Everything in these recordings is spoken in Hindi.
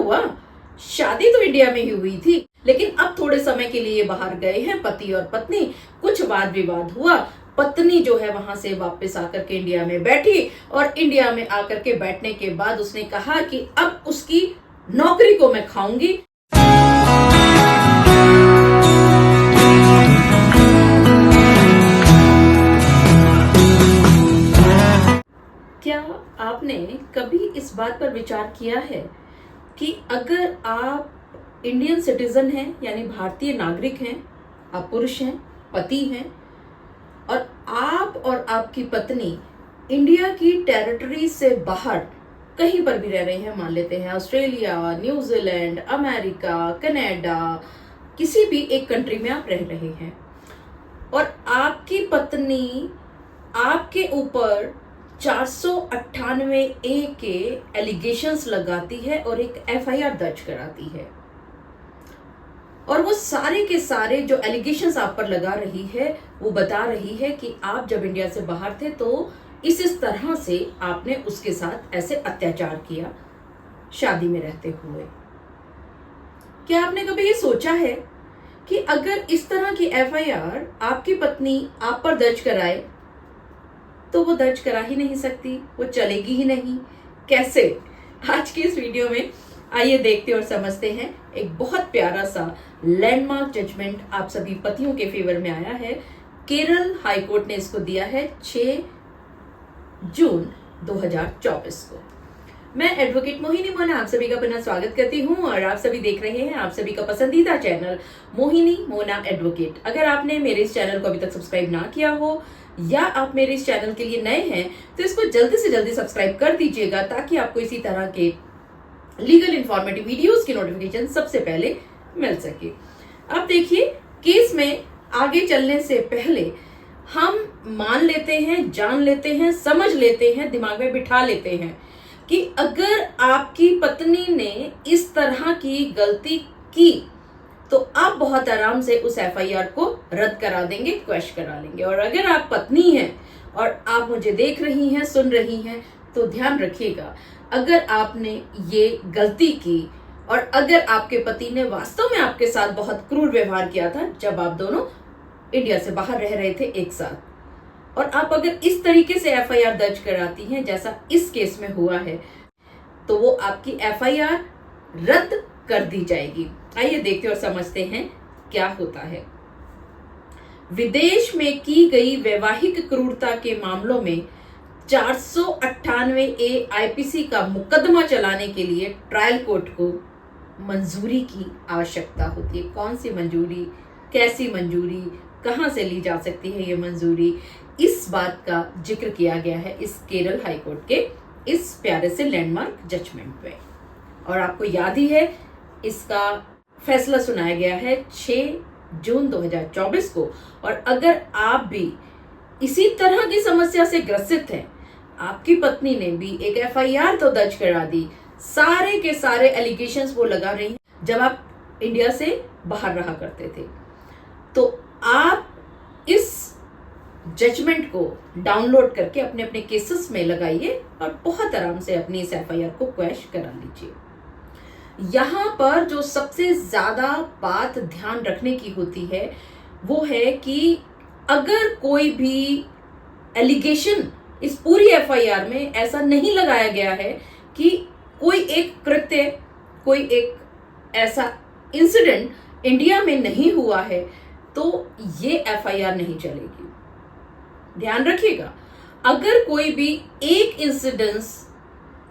हुआ? शादी तो इंडिया में ही हुई थी, लेकिन अब थोड़े समय के लिए बाहर गए हैं पति और पत्नी। कुछ वाद विवाद हुआ, पत्नी जो है वहां से वापस आकर के इंडिया में बैठी और इंडिया में आकर के बैठने के बाद उसने कहा कि अब उसकी नौकरी को मैं खाऊंगी। क्या आपने कभी इस बात पर विचार किया है कि अगर आप इंडियन सिटीजन हैं, यानी भारतीय नागरिक हैं, आप पुरुष हैं, पति हैं, और आप और आपकी पत्नी इंडिया की टेरिटरी से बाहर कहीं पर भी रह रहे हैं, मान लेते हैं ऑस्ट्रेलिया, न्यूजीलैंड, अमेरिका, कनाडा, किसी भी एक कंट्री में आप रह रहे हैं और आपकी पत्नी आपके ऊपर 498A के एलिगेशंस लगाती है और एक FIR दर्ज कराती है, और वो सारे के सारे जो एलिगेशंस आप पर लगा रही है वो बता रही है कि आप जब इंडिया से बाहर थे तो इस तरह से आपने उसके साथ ऐसे अत्याचार किया शादी में रहते हुए। क्या आपने कभी ये सोचा है कि अगर इस तरह की FIR आपकी पत्नी आप पर दर्ज कराए तो वो दर्ज करा ही नहीं सकती, वो चलेगी ही नहीं? कैसे? आज की इस वीडियो में आइए देखते और समझते हैं। एक बहुत प्यारा सा लैंडमार्क जजमेंट आप सभी पतियों के फेवर में आया है। केरल हाई कोर्ट ने इसको दिया है 6 जून 2024 को। मैं एडवोकेट मोहिनी मोना आप सभी का पुनः स्वागत करती हूं और आप सभी देख रहे हैं आप सभी का पसंदीदा चैनल मोहिनी मोना एडवोकेट। अगर आपने मेरे इस चैनल को अभी तक सब्सक्राइब ना किया हो या आप मेरे इस चैनल के लिए नए हैं तो इसको जल्दी से जल्दी सब्सक्राइब कर दीजिएगा ताकि आपको इसी तरह के लीगल इंफॉर्मेटिव वीडियोस की नोटिफिकेशन सबसे पहले मिल सके। अब देखिए, केस में आगे चलने से पहले हम मान लेते हैं, जान लेते हैं, समझ लेते हैं, दिमाग में बिठा लेते हैं कि अगर आपकी पत्नी ने इस तरह की गलती की तो आप बहुत आराम से उस FIR को रद्द करा देंगे, क्वैश करा लेंगे। और अगर आप पत्नी हैं और आप मुझे देख रही हैं, सुन रही हैं, तो ध्यान रखिएगा, अगर आपने ये गलती की और अगर आपके पति ने वास्तव में आपके साथ बहुत क्रूर व्यवहार किया था जब आप दोनों इंडिया से बाहर रह रहे थे एक साथ, और आप अगर इस तरीके से FIR दर्ज कराती हैं जैसा इस केस में हुआ है, तो वो आपकी FIR रद्द कर दी जाएगी। आइए देखते और समझते हैं क्या होता है। विदेश में की गई वैवाहिक क्रूरता के मामलों में 498A IPC का मुकदमा चलाने के लिए ट्रायल कोर्ट को मंजूरी की आवश्यकता होती है। कौन सी मंजूरी, कैसी मंजूरी, कहां से ली जा सकती है ये मंजूरी, इस बात का जिक्र किया गया है इस केरल हाई कोर्ट के इस प्यारे से लैंडमार्क जजमेंट में। और आपको याद ही है इसका फैसला सुनाया गया है 6 जून 2024 को। और अगर आप भी इसी तरह की समस्या से ग्रसित हैं, आपकी पत्नी ने भी एक FIR तो दर्ज करा दी, सारे के सारे एलिगेशंस वो लगा रही हैं जब आप इंडिया से बाहर रहा करते थे, तो आप इस जजमेंट को डाउनलोड करके अपने अपने केसेस में लगाइए और बहुत आराम से अपनी इस FIR को क्वैश करा लीजिए। यहां पर जो सबसे ज्यादा बात ध्यान रखने की होती है वो है कि अगर कोई भी एलिगेशन इस पूरी FIR में ऐसा नहीं लगाया गया है कि कोई एक कृत्य, कोई एक ऐसा इंसिडेंट इंडिया में नहीं हुआ है, तो ये FIR नहीं चलेगी। ध्यान रखिएगा, अगर कोई भी एक इंसिडेंस,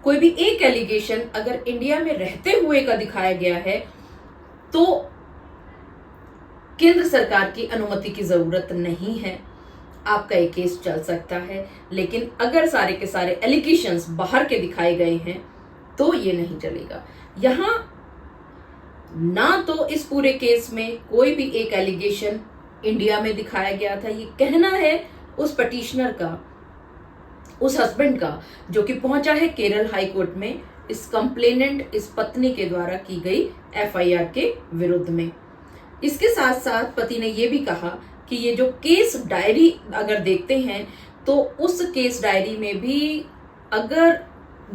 कोई भी एक एलिगेशन अगर इंडिया में रहते हुए का दिखाया गया है तो केंद्र सरकार की अनुमति की जरूरत नहीं है, आपका ये केस चल सकता है। लेकिन अगर सारे के सारे एलिगेशंस बाहर के दिखाए गए हैं तो ये नहीं चलेगा। यहां ना तो इस पूरे केस में कोई भी एक एलिगेशन इंडिया में दिखाया गया था, ये कहना है उस पटिशनर का, उस हस्बैंड का, जो कि पहुंचा है केरल हाई कोर्ट में इस कंप्लेनेंट, इस पत्नी के द्वारा की गई FIR के विरुद्ध में। इसके साथ साथ पति ने यह भी कहा कि ये जो केस डायरी अगर देखते हैं तो उस केस डायरी में भी अगर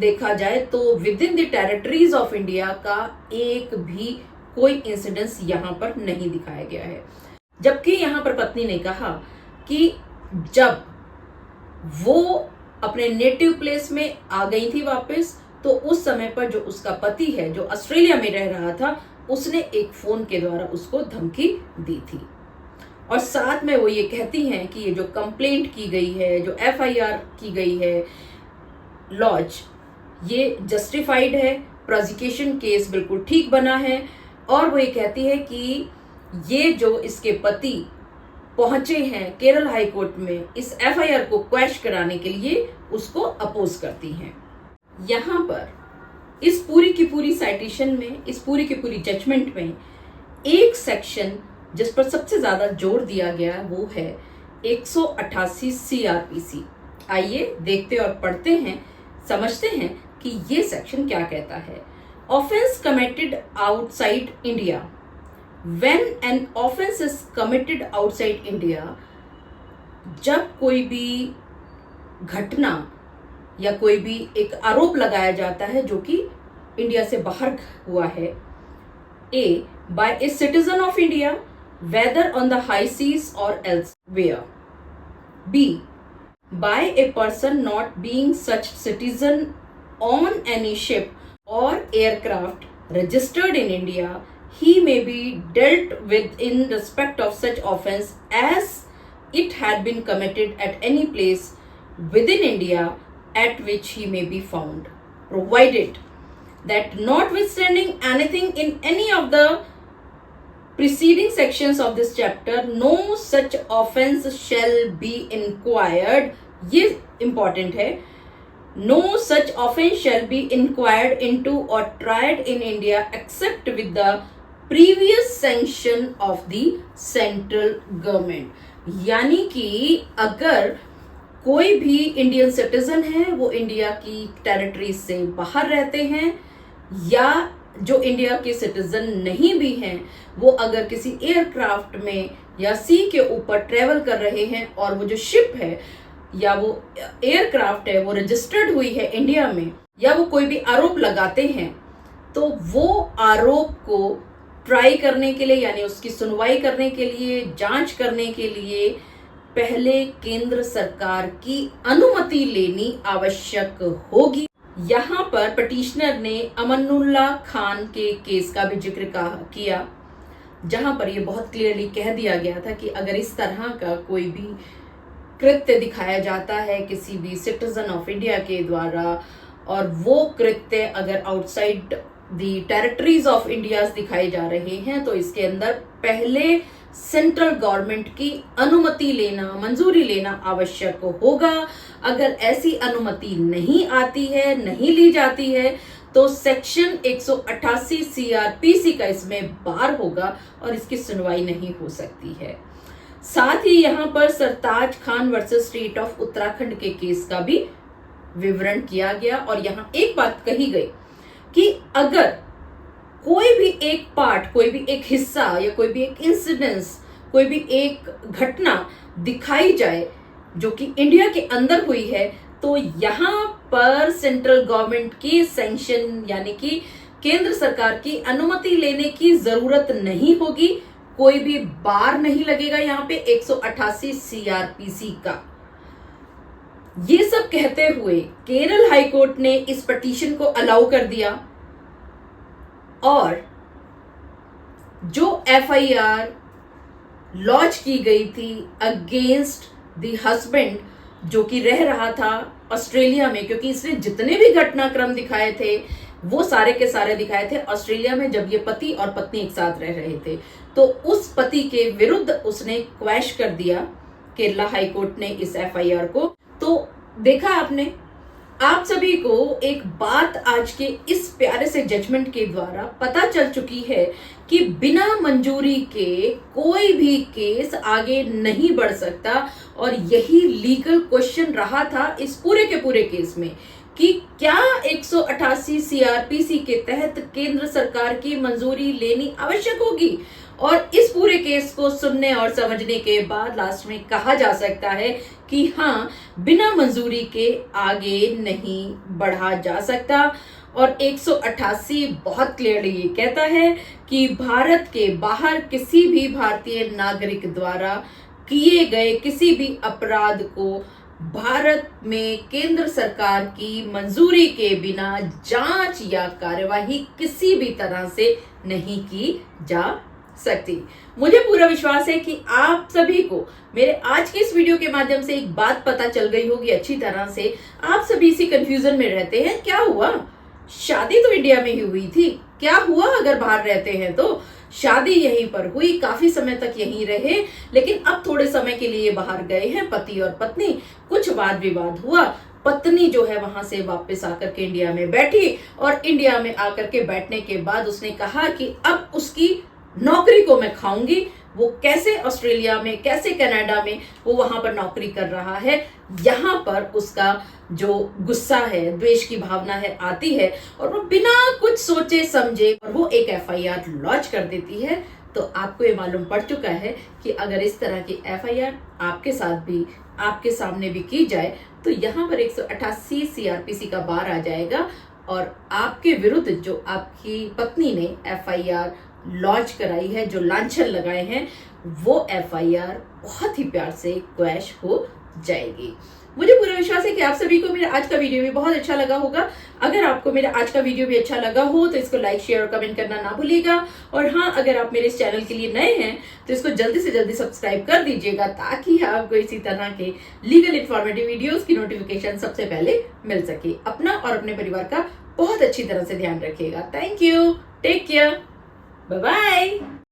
देखा जाए तो with in the territories of India का एक भी कोई इंसिडेंस यहाँ पर नहीं दिखाया गया है। जबकि यहाँ पर पत्नी ने कहा कि जब वो अपने नेटिव प्लेस में आ गई थी वापस, तो उस समय पर जो उसका पति है जो ऑस्ट्रेलिया में रह रहा था, उसने एक फोन के द्वारा उसको धमकी दी थी। और साथ में वो ये कहती हैं कि ये जो कंप्लेंट की गई है, जो एफआईआर की गई है लॉज, ये जस्टिफाइड है, प्रोसिक्यूशन केस बिल्कुल ठीक बना है। और वो ये कहती है कि ये जो इसके पति पहुंचे हैं केरल हाई कोर्ट में इस एफआईआर को क्वैश कराने के लिए, उसको अपोज करती हैं। यहां पर इस पूरी की पूरी साइटेशन में, इस पूरी की पूरी जजमेंट में एक सेक्शन जिस पर सबसे ज्यादा जोर दिया गया वो है 188 सीआरपीसी। आइए देखते और पढ़ते हैं, समझते हैं कि ये सेक्शन क्या कहता है। Offence committed outside India. When an offense is committed outside India, जब कोई भी घटना या कोई भी एक आरोप लगाया जाता है जो कि इंडिया से बाहर हुआ है, A by a citizen of India whether on the high seas or elsewhere, B by a person not being such citizen on any ship or aircraft registered in India, he may be dealt with in respect of such offence as it had been committed at any place within India at which he may be found, provided that notwithstanding anything in any of the preceding sections of this chapter, no such offence shall be inquired. ये important है, no such offence shall be inquired into or tried in India except with the previous sanction of the central government। यानी कि अगर कोई भी इंडियन सिटीजन है, वो इंडिया की टेरिटरी से बाहर रहते हैं, या जो इंडिया के सिटीजन नहीं भी हैं, वो अगर किसी एयरक्राफ्ट में या सी के ऊपर ट्रेवल कर रहे हैं और वो जो शिप है या वो एयरक्राफ्ट है वो रजिस्टर्ड हुई है इंडिया में, या वो कोई भी आरोप लगाते हैं, तो वो आरोप को ट्राई करने के लिए यानी उसकी सुनवाई करने के लिए, जांच करने के लिए पहले केंद्र सरकार की अनुमति लेनी आवश्यक होगी। यहाँ पर पिटिशनर ने अमनुल्लाह खान के केस का भी जिक्र किया, जहां पर यह बहुत क्लियरली कह दिया गया था कि अगर इस तरह का कोई भी कृत्य दिखाया जाता है किसी भी सिटीजन ऑफ इंडिया के द्वारा, और वो कृत्य अगर outside the territories of India दिखाए जा रहे हैं, तो इसके अंदर पहले सेंट्रल गवर्नमेंट की अनुमति लेना, मंजूरी लेना आवश्यक होगा। अगर ऐसी अनुमति नहीं आती है, नहीं ली जाती है, तो सेक्शन 188 सीआरपीसी का इसमें बार होगा और इसकी सुनवाई नहीं हो सकती है। साथ ही यहाँ पर Sartaj Khan versus state of Uttarakhand के केस का भी विवरण किया गया, और यहाँ एक बात कही गई कि अगर कोई भी एक पार्ट, कोई भी एक हिस्सा या कोई भी एक इंसिडेंस, कोई भी एक घटना दिखाई जाए जो कि इंडिया के अंदर हुई है, तो यहाँ पर सेंट्रल गवर्नमेंट की सैंक्शन यानी कि केंद्र सरकार की अनुमति लेने की जरूरत नहीं होगी, कोई भी बार नहीं लगेगा यहाँ पे 188 सीआरपीसी का। ये सब कहते हुए केरल हाई कोर्ट ने इस पिटीशन को अलाउ कर दिया, और जो एफआईआर लॉन्च की गई थी अगेंस्ट द हस्बैंड जो कि रह रहा था ऑस्ट्रेलिया में, क्योंकि इसने जितने भी घटनाक्रम दिखाए थे वो सारे के सारे दिखाए थे ऑस्ट्रेलिया में, जब ये पति और पत्नी एक साथ रह रहे थे, तो उस पति के विरुद्ध उसने क्वैश कर दिया केरला हाई कोर्ट ने इस एफआईआर को। तो देखा आपने, आप सभी को एक बात आज के इस प्यारे से जजमेंट के द्वारा पता चल चुकी है कि बिना मंजूरी के कोई भी केस आगे नहीं बढ़ सकता, और यही लीगल क्वेश्चन रहा था इस पूरे के पूरे केस में कि क्या 188 सीआरपीसी के तहत केंद्र सरकार की मंजूरी लेनी आवश्यक होगी। और इस पूरे केस को सुनने और समझने के बाद लास्ट में कहा जा सकता है कि हाँ, बिना मंजूरी के आगे नहीं बढ़ा जा सकता। और 188 बहुत क्लियरली ये कहता है कि भारत के बाहर किसी भी भारतीय नागरिक द्वारा किए गए किसी भी अपराध को भारत में केंद्र सरकार की मंजूरी के बिना जांच या कार्यवाही किसी भी तरह से नहीं की जा सकती। मुझे पूरा विश्वास है कि आप सभी को मेरे आज के इस वीडियो के माध्यम से एक बात पता चल गई होगी अच्छी तरह से। आप सभी इसी कंफ्यूजन में रहते हैं, क्या हुआ, शादी तो इंडिया में ही हुई थी, क्या हुआ अगर बाहर रहते हैं तो शादी यहीं पर हुई, काफी समय तक यहीं रहे, लेकिन अब थोड़े समय के लिए बाहर गए हैं पति और पत्नी, कुछ वाद विवाद हुआ, पत्नी जो है वहां से वापस आकर के इंडिया में बैठी और इंडिया में आकर के बैठने के बाद उसने कहा कि अब उसकी नौकरी को मैं खाऊंगी। वो कैसे ऑस्ट्रेलिया में, कैसे कनाडा में वो वहां पर नौकरी कर रहा है, यहां पर उसका जो गुस्सा है, द्वेष की भावना है आती है और वो बिना कुछ सोचे समझे और वो एक एफआईआर लॉन्च कर देती है। तो आपको ये मालूम पड़ चुका है कि अगर इस तरह की एफआईआर आपके साथ भी, आपके सामने भी की जाए तो यहाँ पर 188 सीआरपीसी का बार आ जाएगा और आपके विरुद्ध जो आपकी पत्नी ने एफआईआर लॉन्च कराई है, जो लांछन लगाए हैं, वो एफआईआर बहुत ही प्यार से क्वैश हो जाएगी। मुझे पूरा विश्वास है कि आप सभी को मेरा आज का वीडियो भी बहुत अच्छा लगा होगा। अगर आपको मेरा आज का वीडियो भी अच्छा लगा हो तो इसको लाइक, शेयर और कमेंट करना ना भूलिएगा। और हाँ, अगर आप मेरे इस चैनल के लिए नए हैं तो इसको जल्दी से जल्दी सब्सक्राइब कर दीजिएगा ताकि आपको इसी तरह के लीगल इन्फॉर्मेटिव वीडियोस की नोटिफिकेशन सबसे पहले मिल सके। अपना और अपने परिवार का बहुत अच्छी तरह से ध्यान रखिएगा। Thank you, take care, bye bye.